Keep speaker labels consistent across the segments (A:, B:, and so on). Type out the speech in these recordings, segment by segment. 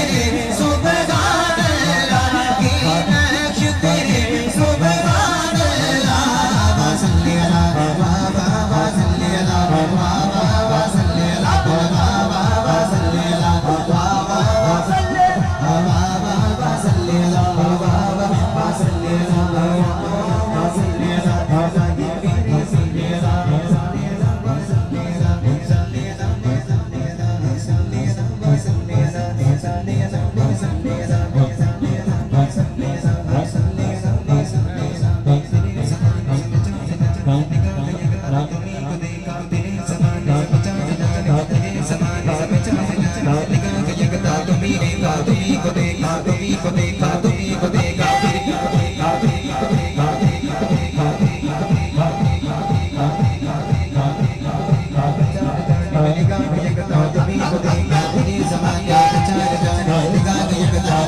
A: तेरे सुभान अल्लाह की नक्श तेरे सुभान अल्लाह सल्ली अला बाबा सल्ली अला बाबा सल्ली अला बाबा सल्ली अला बाबा सल्ली बाबा सल्ली अला बाबा सल्ली अला बाबा सल्ली अला बाबा सल्ली अला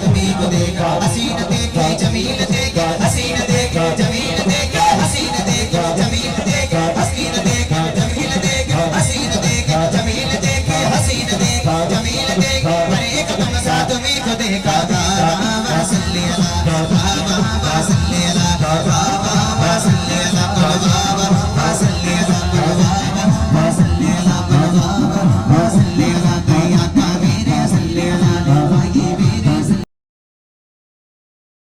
A: हसीन देखे जमील देखे हसीन देखे जमील देखे हसीन देखे जमील देखे हसीन देखे जमील देखे हसीन देखे जमील देखे हसीन देखे जमील देखे हर एक तुम साथ में को देखा बाबा सल्ली अला बाबा सल्ली अला